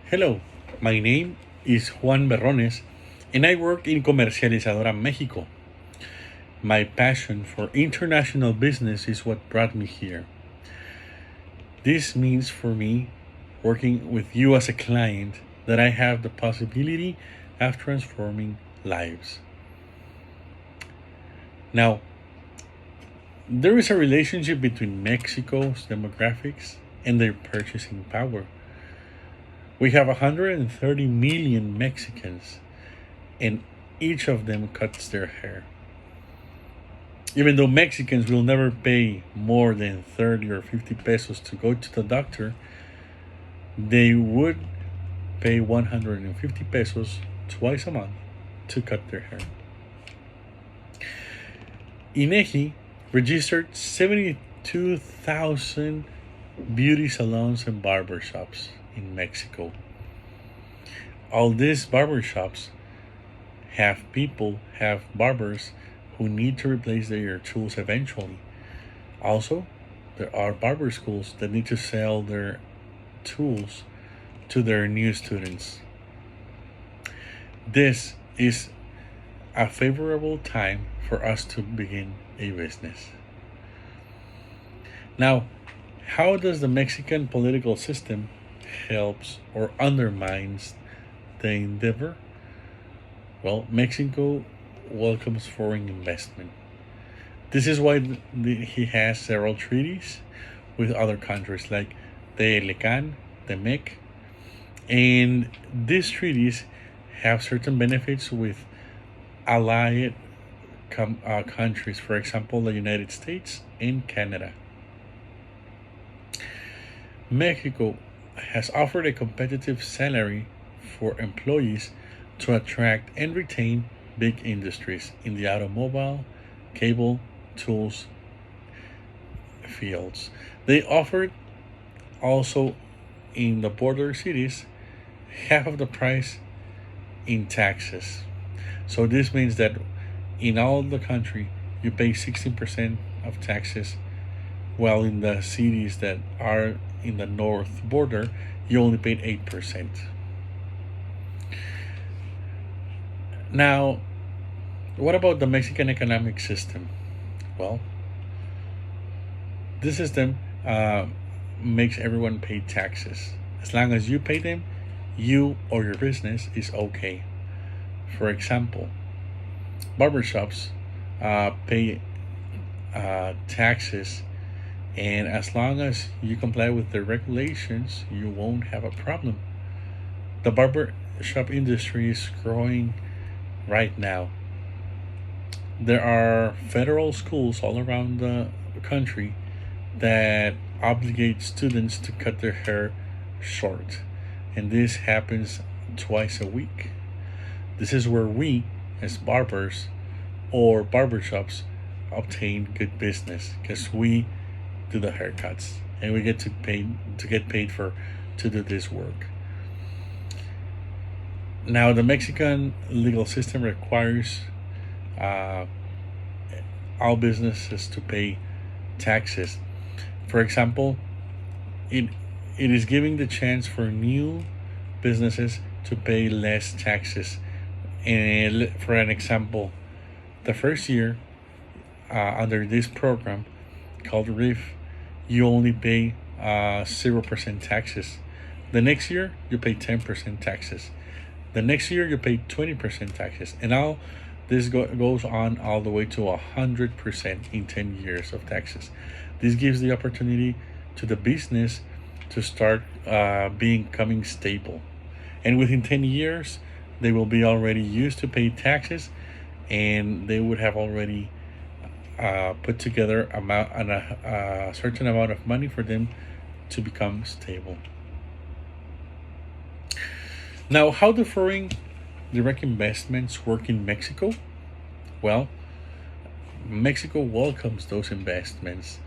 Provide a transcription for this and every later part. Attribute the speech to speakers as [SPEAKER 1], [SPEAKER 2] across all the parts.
[SPEAKER 1] Hello, my name is Juan Berrones and I work in Comercializadora Mexico. My passion for international business is what brought me here. This means for me, working with you as a client, that I have the possibility of transforming lives. Now, there is a relationship between Mexico's demographics and their purchasing power. We have 130 million Mexicans, and each of them cuts their hair. Even though Mexicans will never pay more than 30 or 50 pesos to go to the doctor, they would pay 150 pesos twice a month to cut their hair. INEGI registered 72,000 beauty salons and barbershops in Mexico. All these barbershops have barbers who need to replace their tools eventually. Also, there are barber schools that need to sell their tools to their new students. This is a favorable time for us to begin a business. Now, how does the Mexican political system helps or undermines the endeavor? Well, Mexico welcomes foreign investment. This is why he has several treaties with other countries like the LECAN, the MEC, and these treaties have certain benefits with allied countries, for example, the United States and Canada. Mexico has offered a competitive salary for employees to attract and retain big industries in the automobile, cable, tools fields. They offered also in the border cities half of the price in taxes. So this means that in all the country you pay 16% of taxes, while in the cities that are in the north border you only paid 8%. Now, what about the Mexican economic system? Well, this system makes everyone pay taxes. As long as you pay them, you or your business is okay. For example, barbershops pay taxes, and as long as you comply with the regulations, you won't have a problem. The barber shop industry is growing right now. There are federal schools all around the country that obligate students to cut their hair short, and this happens twice a week. This is where we, as barbers or barbershops, obtain good business because we do the haircuts and we get paid for to do this work. Now, the Mexican legal system requires uh, all businesses to pay taxes. For example, it it is giving the chance for new businesses to pay less taxes. And for an example, the first year under this program called RIF, you only pay 0% taxes. The next year, you pay 10% taxes. The next year, you pay 20% taxes. And now this goes on all the way to 100% in 10 years of taxes. This gives the opportunity to the business to start becoming stable. And within 10 years, they will be already used to pay taxes, and they would have already put together a certain amount of money for them to become stable. Now, how do foreign direct investments work in Mexico? Well, Mexico welcomes those investments.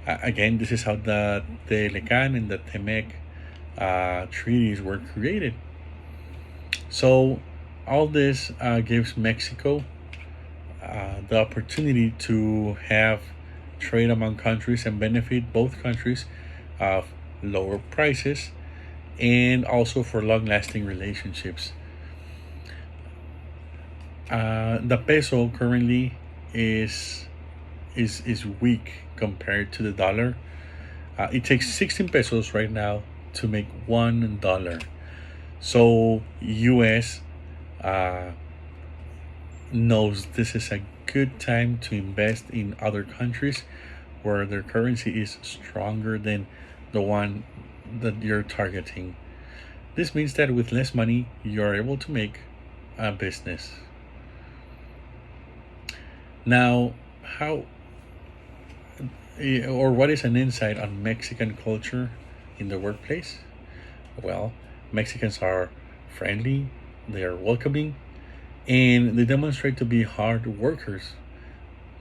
[SPEAKER 1] Again, this is how the Telecan and the Temec treaties were created. So, all this gives Mexico the opportunity to have trade among countries and benefit both countries of lower prices and also for long-lasting relationships. The peso currently is is weak compared to the dollar. It takes 16 pesos right now to make $1. So US uh, knows this is a good time to invest in other countries where their currency is stronger than the one that you're targeting. This means that with less money, you're able to make a business. Now, how or what is an insight on Mexican culture in the workplace? Well, Mexicans are friendly, they are welcoming, and they demonstrate to be hard workers.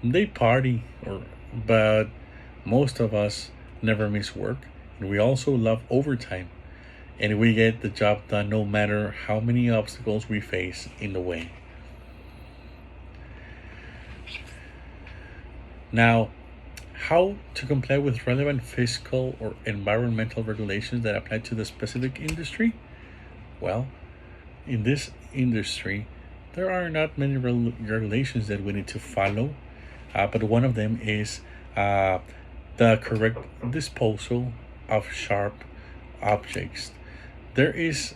[SPEAKER 1] They party, but most of us never miss work, and we also love overtime, and we get the job done no matter how many obstacles we face in the way. Now, how to comply with relevant fiscal or environmental regulations that apply to the specific industry? Well, in this industry, there are not many regulations that we need to follow, but one of them is uh, the correct disposal of sharp objects. There is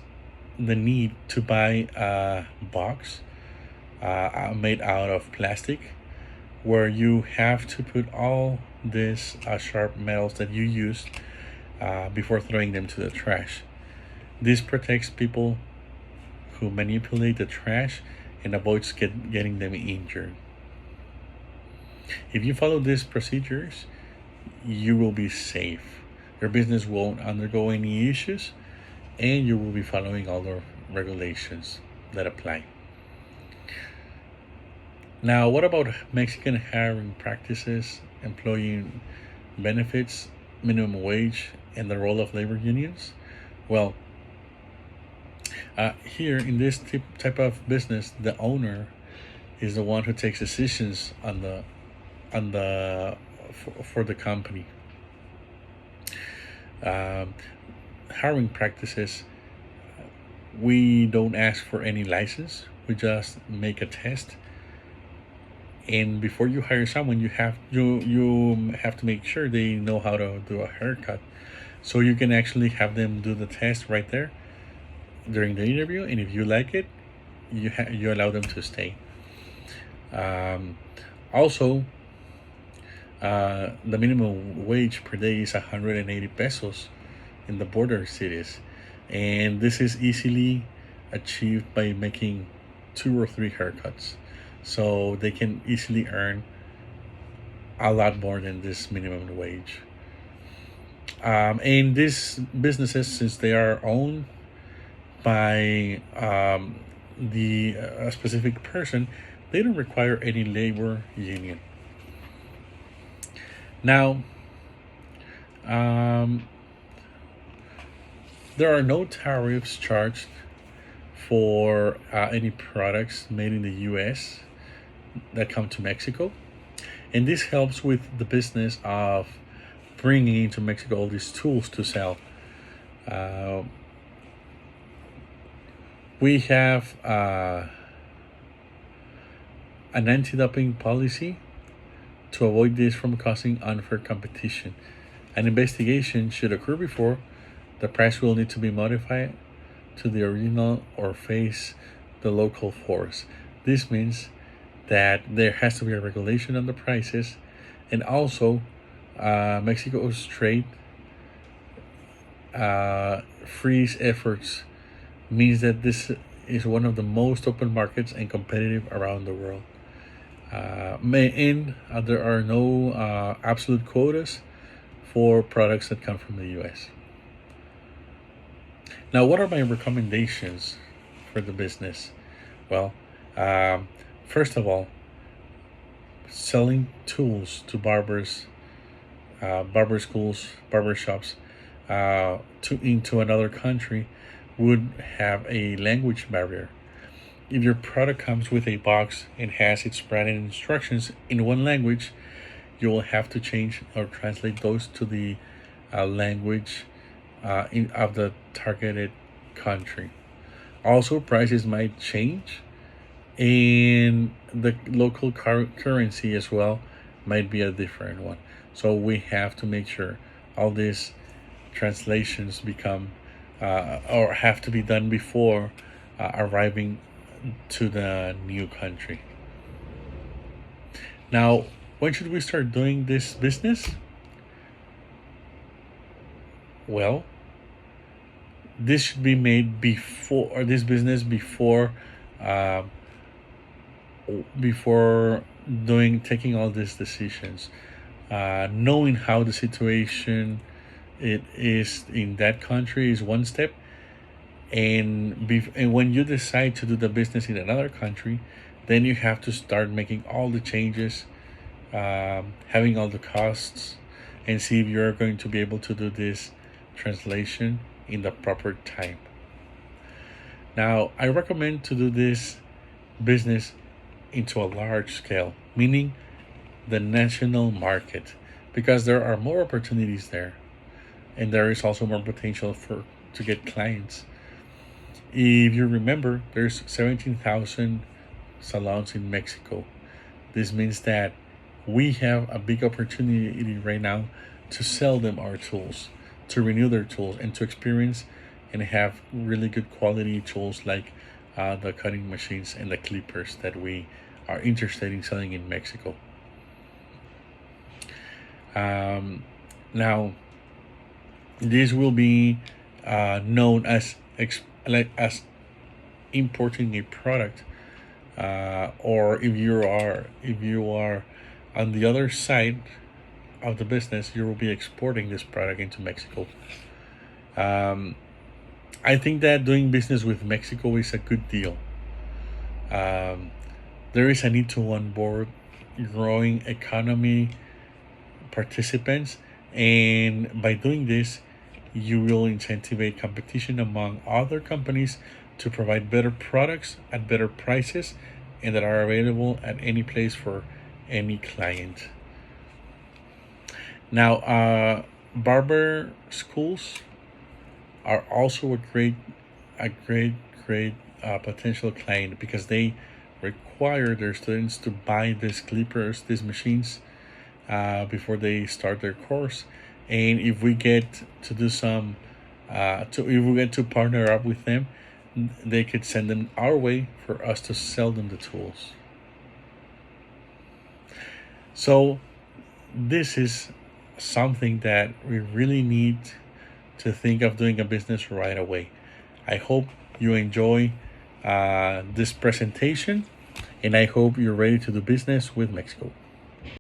[SPEAKER 1] the need to buy a box made out of plastic where you have to put all these sharp metals that you used before throwing them to the trash. This protects people who manipulate the trash and avoids getting them injured. If you follow these procedures, you will be safe. Your business won't undergo any issues, and you will be following all the regulations that apply. Now, what about Mexican hiring practices, employee benefits, minimum wage, and the role of labor unions? Well, here in this type of business, the owner is the one who takes decisions on the for the company. Um, Hiring practices, we don't ask for any license. We just make a test, and before you hire someone, you have to make sure they know how to do a haircut. So you can actually have them do the test right there during the interview, and if you like it, you allow them to stay. Um, Also, the minimum wage per day is 180 pesos in the border cities, and this is easily achieved by making 2 or 3 haircuts. So they can easily earn a lot more than this minimum wage. And these businesses, since they are owned by the specific person, they don't require any labor union. Now, um, there are no tariffs charged for any products made in the U.S. that come to Mexico, and this helps with the business of bringing into Mexico all these tools to sell. Uh, we have an anti-dumping policy to avoid this from causing unfair competition. An investigation should occur before the price will need to be modified to the original or face the local force. This means that there has to be a regulation on the prices, and also Mexico's trade freeze efforts means that this is one of the most open markets and competitive around the world. There are no absolute quotas for products that come from the US. Now, what are my recommendations for the business? Well, first of all, selling tools to barbers, barber schools, barber shops, into another country would have a language barrier. If your product comes with a box and has its branded instructions in one language, you will have to change or translate those to the language of the targeted country. Also, prices might change, and the local currency as well might be a different one. So we have to make sure all these translations become or have to be done before arriving to the new country. Now, when should we start doing this business? Well, this should be made before, or this business uh, before taking all these decisions, knowing how the situation it is in that country is one step, and when you decide to do the business in another country, then you have to start making all the changes, having all the costs, and see if you're going to be able to do this translation in the proper time. Now, I recommend to do this business into a large scale, meaning the national market, because there are more opportunities there, and there is also more potential for to get clients. If you remember, there's 17,000 salons in Mexico. This means that we have a big opportunity right now to sell them our tools, to renew their tools, and to experience and have really good quality tools like the cutting machines and the clippers that we are interested in selling in Mexico. Now, this will be known as as importing a product, or if you are on the other side of the business, you will be exporting this product into Mexico. Um, I think that doing business with Mexico is a good deal. Um, there is a need to onboard growing economy participants, and by doing this, you will incentivize competition among other companies to provide better products at better prices and that are available at any place for any client. Now, barber schools are also a great potential client because they require their students to buy these clippers, these machines, before they start their course. And if we get to do some, if we get to partner up with them, they could send them our way for us to sell them the tools. So this is something that we really need to think of doing a business right away. I hope you enjoy this presentation, and I hope you're ready to do business with Mexico.